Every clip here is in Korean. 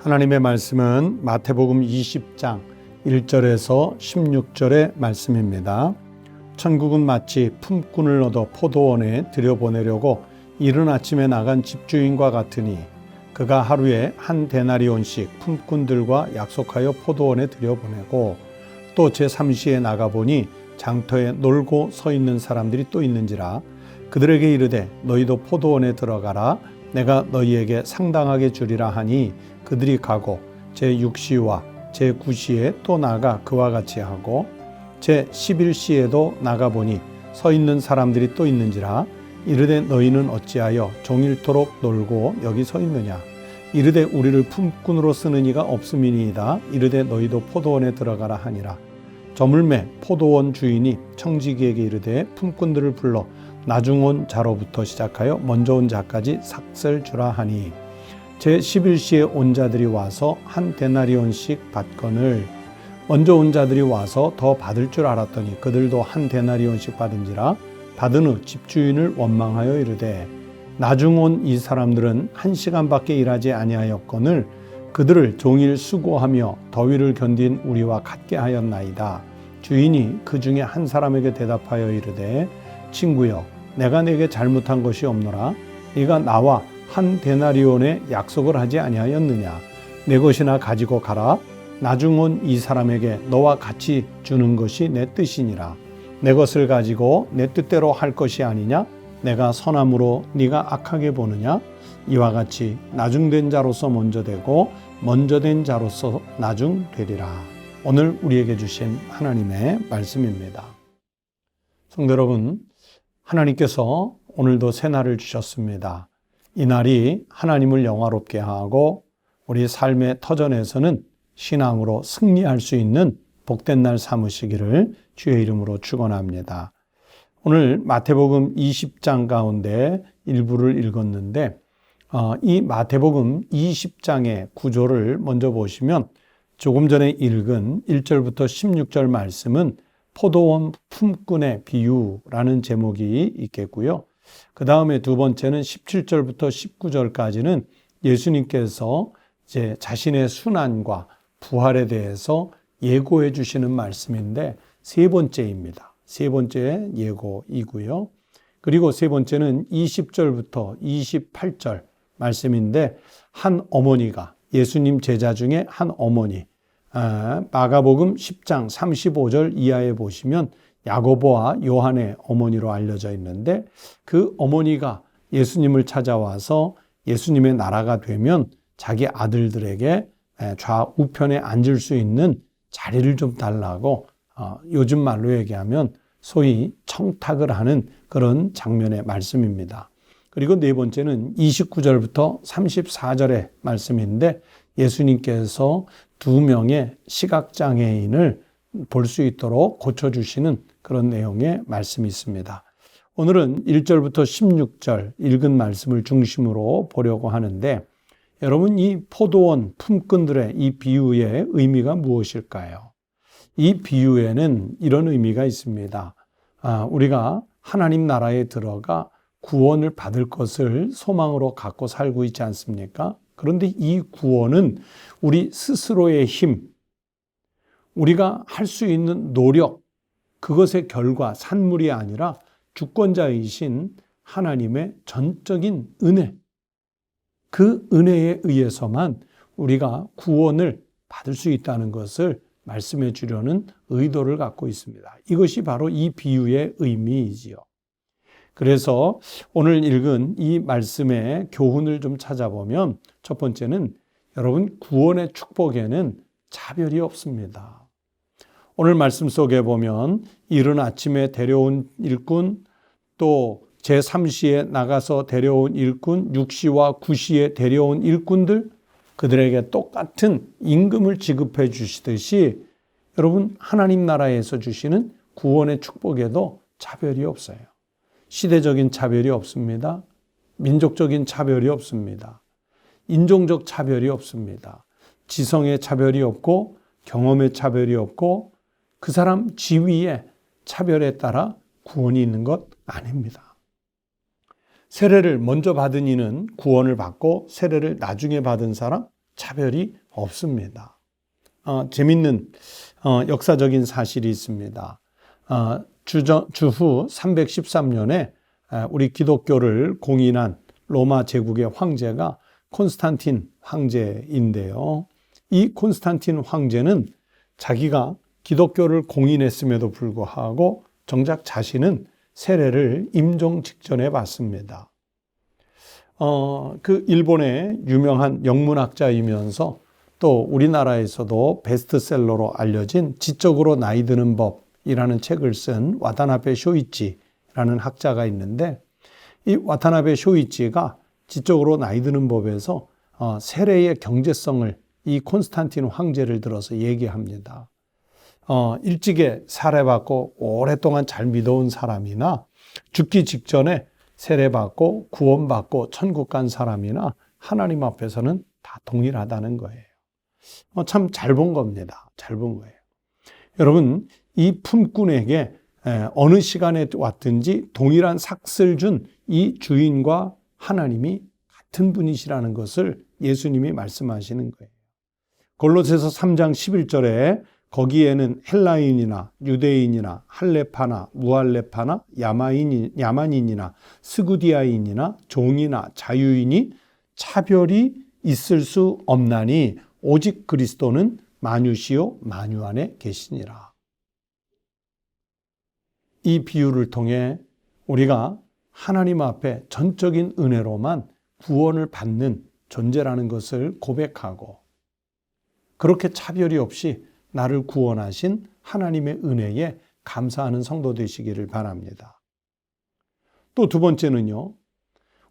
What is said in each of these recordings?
하나님의 말씀은 마태복음 20장 1절에서 16절의 말씀입니다. 천국은 마치 품꾼을 얻어 포도원에 들여보내려고 이른 아침에 나간 집주인과 같으니 그가 하루에 한 데나리온씩 품꾼들과 약속하여 포도원에 들여보내고 또 제3시에 나가보니 장터에 놀고 서 있는 사람들이 또 있는지라 그들에게 이르되 너희도 포도원에 들어가라 내가 너희에게 상당하게 주리라 하니 그들이 가고 제6시와 제9시에 또 나가 그와 같이 하고 제11시에도 나가보니 서 있는 사람들이 또 있는지라 이르되 너희는 어찌하여 종일토록 놀고 여기 서 있느냐 이르되 우리를 품꾼으로 쓰는 이가 없음이니이다 이르되 너희도 포도원에 들어가라 하니라. 저물매 포도원 주인이 청지기에게 이르되 품꾼들을 불러 나중 온 자로부터 시작하여 먼저 온 자까지 삭셀 주라 하니 제11시에 온 자들이 와서 한 데나리온씩 받거늘 먼저 온 자들이 와서 더 받을 줄 알았더니 그들도 한 데나리온씩 받은지라. 받은 후 집주인을 원망하여 이르되 나중 온 이 사람들은 1시간밖에 일하지 아니하였거늘 그들을 종일 수고하며 더위를 견딘 우리와 같게 하였나이다. 주인이 그 중에 한 사람에게 대답하여 이르되 친구여 내가 네게 잘못한 것이 없노라. 네가 나와 한 데나리온에 약속을 하지 아니하였느냐. 내 것이나 가지고 가라. 나중 온 이 사람에게 너와 같이 주는 것이 내 뜻이니라. 내 것을 가지고 내 뜻대로 할 것이 아니냐. 내가 선함으로 네가 악하게 보느냐. 이와 같이 나중된 자로서 먼저 되고 먼저 된 자로서 나중 되리라. 오늘 우리에게 주신 하나님의 말씀입니다. 성도 여러분, 하나님께서 오늘도 새 날을 주셨습니다. 이 날이 하나님을 영화롭게 하고 우리 삶의 터전에서는 신앙으로 승리할 수 있는 복된 날 삼으시기를 주의 이름으로 축원합니다. 오늘 마태복음 20장 가운데 일부를 읽었는데 이 마태복음 20장의 구조를 먼저 보시면 조금 전에 읽은 1절부터 16절 말씀은 포도원 품꾼의 비유라는 제목이 있겠고요. 그 다음에 두 번째는 17절부터 19절까지는 예수님께서 이제 자신의 순환과 부활에 대해서 예고해 주시는 말씀인데 세 번째입니다. 세 번째 예고이고요. 그리고 세 번째는 20절부터 28절 말씀인데 한 어머니가 예수님 제자 중에 한 어머니 마가복음 10장 35절 이하에 보시면 야고보와 요한의 어머니로 알려져 있는데 그 어머니가 예수님을 찾아와서 예수님의 나라가 되면 자기 아들들에게 좌우편에 앉을 수 있는 자리를 좀 달라고 요즘 말로 얘기하면 소위 청탁을 하는 그런 장면의 말씀입니다. 그리고 네 번째는 29절부터 34절의 말씀인데 예수님께서 두 명의 시각장애인을 볼 수 있도록 고쳐주시는 그런 내용의 말씀이 있습니다. 오늘은 1절부터 16절 읽은 말씀을 중심으로 보려고 하는데 여러분 이 포도원 품꾼들의 이 비유의 의미가 무엇일까요? 이 비유에는 이런 의미가 있습니다. 우리가 하나님 나라에 들어가 구원을 받을 것을 소망으로 갖고 살고 있지 않습니까? 그런데 이 구원은 우리 스스로의 힘, 우리가 할 수 있는 노력, 그것의 결과, 산물이 아니라 주권자이신 하나님의 전적인 은혜, 그 은혜에 의해서만 우리가 구원을 받을 수 있다는 것을 말씀해 주려는 의도를 갖고 있습니다. 이것이 바로 이 비유의 의미이지요. 그래서 오늘 읽은 이 말씀의 교훈을 좀 찾아보면 첫 번째는 여러분 구원의 축복에는 차별이 없습니다. 오늘 말씀 속에 보면 이른 아침에 데려온 일꾼 또 제3시에 나가서 데려온 일꾼 6시와 9시에 데려온 일꾼들 그들에게 똑같은 임금을 지급해 주시듯이 여러분 하나님 나라에서 주시는 구원의 축복에도 차별이 없어요. 시대적인 차별이 없습니다. 민족적인 차별이 없습니다. 인종적 차별이 없습니다. 지성의 차별이 없고 경험의 차별이 없고 그 사람 지위의 차별에 따라 구원이 있는 것 아닙니다. 세례를 먼저 받은 이는 구원을 받고 세례를 나중에 받은 사람 차별이 없습니다. 재밌는 역사적인 사실이 있습니다. 주후 313년에 우리 기독교를 공인한 로마 제국의 황제가 콘스탄틴 황제인데요. 이 콘스탄틴 황제는 자기가 기독교를 공인했음에도 불구하고 정작 자신은 세례를 임종 직전에 받습니다. 그 일본의 유명한 영문학자이면서 또 우리나라에서도 베스트셀러로 알려진 지적으로 나이 드는 법이라는 책을 쓴 와타나베 쇼이치라는 학자가 있는데, 이 와타나베 쇼이치가 지적으로 나이 드는 법에서 세례의 경제성을 이 콘스탄틴 황제를 들어서 얘기합니다. 일찍에 세례받고 오랫동안 잘 믿어온 사람이나 죽기 직전에 세례받고 구원받고 천국 간 사람이나 하나님 앞에서는 다 동일하다는 거예요. 참 잘 본 겁니다. 잘 본 거예요. 여러분, 이 품꾼에게 어느 시간에 왔든지 동일한 삭슬 준 이 주인과 하나님이 같은 분이시라는 것을 예수님이 말씀하시는 거예요. 골로새서 3장 11절에 거기에는 헬라인이나 유대인이나 할레파나 무할레파나 야만인이나 스구디아인이나 종이나 자유인이 차별이 있을 수 없나니 오직 그리스도는 만유시요 만유 안에 계시니라. 이 비유를 통해 우리가 하나님 앞에 전적인 은혜로만 구원을 받는 존재라는 것을 고백하고, 그렇게 차별이 없이 나를 구원하신 하나님의 은혜에 감사하는 성도 되시기를 바랍니다. 또 두 번째는요,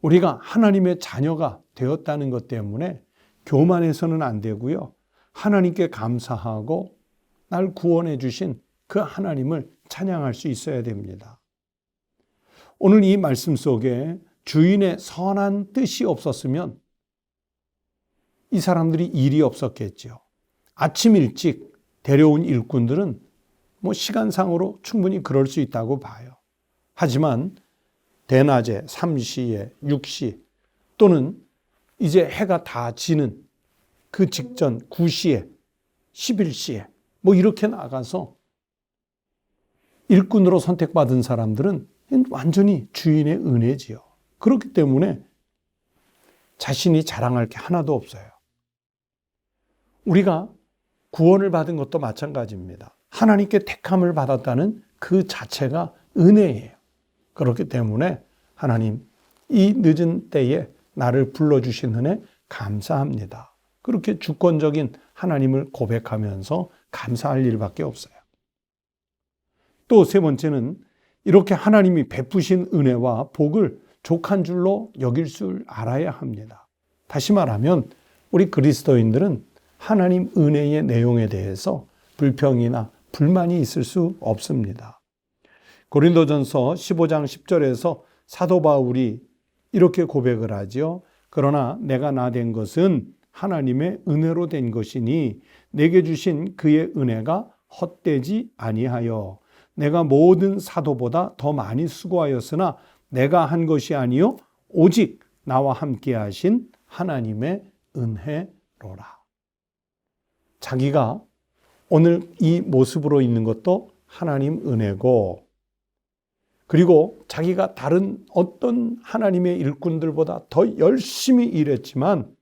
우리가 하나님의 자녀가 되었다는 것 때문에 교만해서는 안 되고요, 하나님께 감사하고 날 구원해 주신 그 하나님을 찬양할 수 있어야 됩니다. 오늘 이 말씀 속에 주인의 선한 뜻이 없었으면 이 사람들이 일이 없었겠죠. 아침 일찍 데려온 일꾼들은 시간상으로 충분히 그럴 수 있다고 봐요. 하지만 대낮에 3시에 6시 또는 이제 해가 다 지는 그 직전 9시에 11시에 이렇게 나가서 일꾼으로 선택받은 사람들은 완전히 주인의 은혜지요. 그렇기 때문에 자신이 자랑할 게 하나도 없어요. 우리가 구원을 받은 것도 마찬가지입니다. 하나님께 택함을 받았다는 그 자체가 은혜예요. 그렇기 때문에 하나님, 이 늦은 때에 나를 불러주신 은혜 감사합니다. 그렇게 주권적인 하나님을 고백하면서 감사할 일밖에 없어요. 또 세 번째는 이렇게 하나님이 베푸신 은혜와 복을 족한 줄로 여길 줄 알아야 합니다. 다시 말하면 우리 그리스도인들은 하나님 은혜의 내용에 대해서 불평이나 불만이 있을 수 없습니다. 고린도전서 15장 10절에서 사도 바울이 이렇게 고백을 하지요. 그러나 내가 나 된 것은 하나님의 은혜로 된 것이니 내게 주신 그의 은혜가 헛되지 아니하여 내가 모든 사도보다 더 많이 수고하였으나 내가 한 것이 아니요 오직 나와 함께 하신 하나님의 은혜로라. 자기가 오늘 이 모습으로 있는 것도 하나님 은혜고, 그리고 자기가 다른 어떤 하나님의 일꾼들보다 더 열심히 일했지만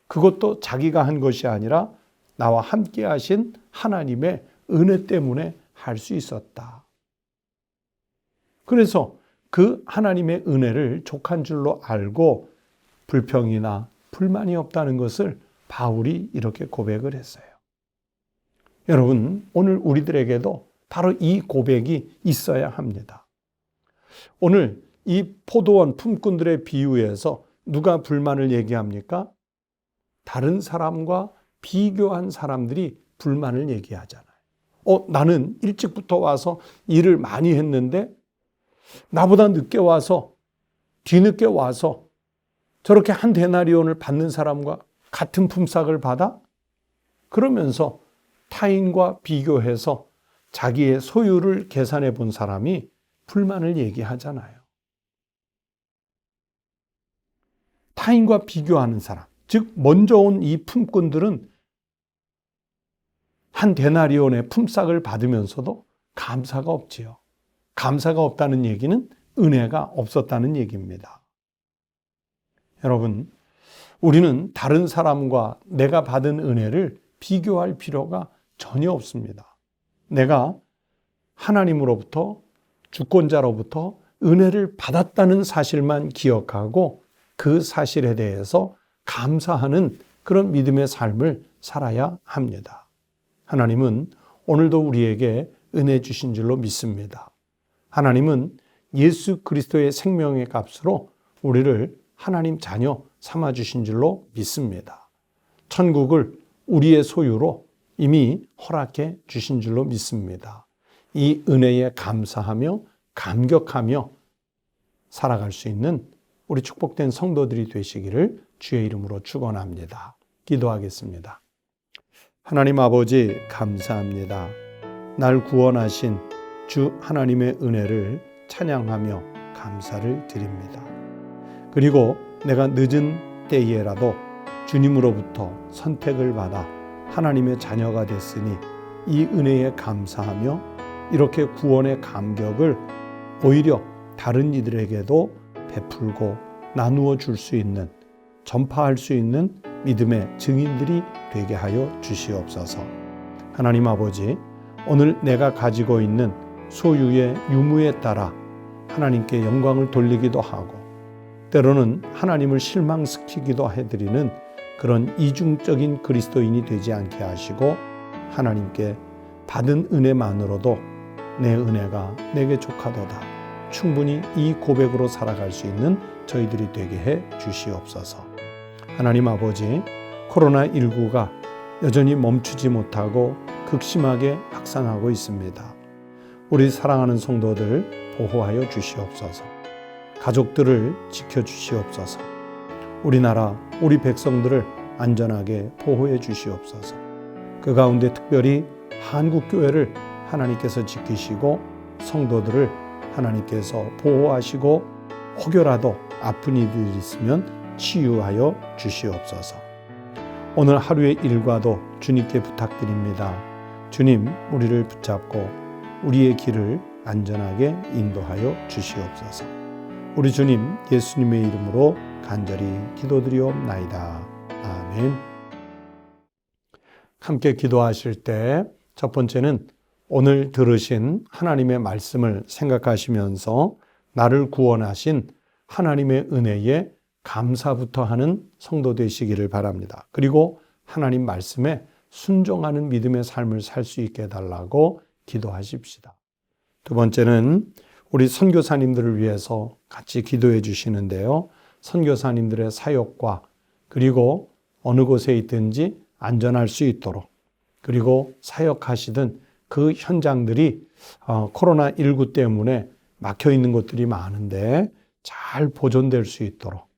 그것도 자기가 한 것이 아니라 나와 함께 하신 하나님의 은혜 때문에 할 수 있었다. 그래서 그 하나님의 은혜를 족한 줄로 알고 불평이나 불만이 없다는 것을 바울이 이렇게 고백을 했어요. 여러분, 오늘 우리들에게도 바로 이 고백이 있어야 합니다. 오늘 이 포도원 품꾼들의 비유에서 누가 불만을 얘기합니까? 다른 사람과 비교한 사람들이 불만을 얘기하잖아요. 나는 일찍부터 와서 일을 많이 했는데 나보다 늦게 와서 뒤늦게 와서 저렇게 한 데나리온을 받는 사람과 같은 품삯을 받아? 그러면서 타인과 비교해서 자기의 소유를 계산해 본 사람이 불만을 얘기하잖아요. 타인과 비교하는 사람, 즉 먼저 온 이 품꾼들은 한 데나리온의 품삯을 받으면서도 감사가 없지요. 감사가 없다는 얘기는 은혜가 없었다는 얘기입니다. 여러분, 우리는 다른 사람과 내가 받은 은혜를 비교할 필요가 전혀 없습니다. 내가 하나님으로부터, 주권자로부터 은혜를 받았다는 사실만 기억하고 그 사실에 대해서 감사하는 그런 믿음의 삶을 살아야 합니다. 하나님은 오늘도 우리에게 은혜 주신 줄로 믿습니다. 하나님은 예수 그리스도의 생명의 값으로 우리를 하나님 자녀 삼아 주신 줄로 믿습니다. 천국을 우리의 소유로 이미 허락해 주신 줄로 믿습니다. 이 은혜에 감사하며 감격하며 살아갈 수 있는 우리 축복된 성도들이 되시기를 주의 이름으로 축원합니다. 기도하겠습니다. 하나님 아버지 감사합니다. 날 구원하신 주 하나님의 은혜를 찬양하며 감사를 드립니다. 그리고 내가 늦은 때에라도 주님으로부터 선택을 받아 하나님의 자녀가 됐으니 이 은혜에 감사하며 이렇게 구원의 감격을 오히려 다른 이들에게도 베풀고 나누어 줄 수 있는, 전파할 수 있는 믿음의 증인들이 되게 하여 주시옵소서. 하나님 아버지, 오늘 내가 가지고 있는 소유의 유무에 따라 하나님께 영광을 돌리기도 하고 때로는 하나님을 실망시키기도 해드리는 그런 이중적인 그리스도인이 되지 않게 하시고 하나님께 받은 은혜만으로도 내 은혜가 내게 족하도다. 충분히 이 고백으로 살아갈 수 있는 저희들이 되게 해 주시옵소서. 하나님 아버지, 코로나19가 여전히 멈추지 못하고 극심하게 확산하고 있습니다. 우리 사랑하는 성도들 보호하여 주시옵소서. 가족들을 지켜주시옵소서. 우리나라, 우리 백성들을 안전하게 보호해 주시옵소서. 그 가운데 특별히 한국교회를 하나님께서 지키시고 성도들을 하나님께서 보호하시고 혹여라도 아픈 이들이 있으면 치유하여 주시옵소서. 오늘 하루의 일과도 주님께 부탁드립니다. 주님, 우리를 붙잡고 우리의 길을 안전하게 인도하여 주시옵소서. 우리 주님 예수님의 이름으로 간절히 기도드리옵나이다. 아멘. 함께 기도하실 때 첫 번째는 오늘 들으신 하나님의 말씀을 생각하시면서 나를 구원하신 하나님의 은혜에 감사부터 하는 성도 되시기를 바랍니다. 그리고 하나님 말씀에 순종하는 믿음의 삶을 살 수 있게 해달라고 기도하십시다. 두 번째는 우리 선교사님들을 위해서 같이 기도해 주시는데요. 선교사님들의 사역과 그리고 어느 곳에 있든지 안전할 수 있도록 그리고 사역하시던 그 현장들이 코로나19 때문에 막혀 있는 곳들이 많은데 잘 보존될 수 있도록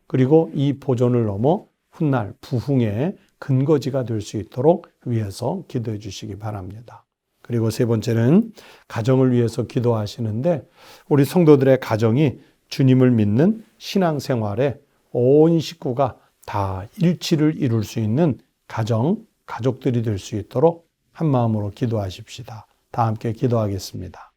그리고 이 보존을 넘어 훗날 부흥의 근거지가 될 수 있도록 위해서 기도해 주시기 바랍니다. 그리고 세 번째는 가정을 위해서 기도하시는데 우리 성도들의 가정이 주님을 믿는 신앙생활에 온 식구가 다 일치를 이룰 수 있는 가족들이 될 수 있도록 한 마음으로 기도하십시다. 다 함께 기도하겠습니다.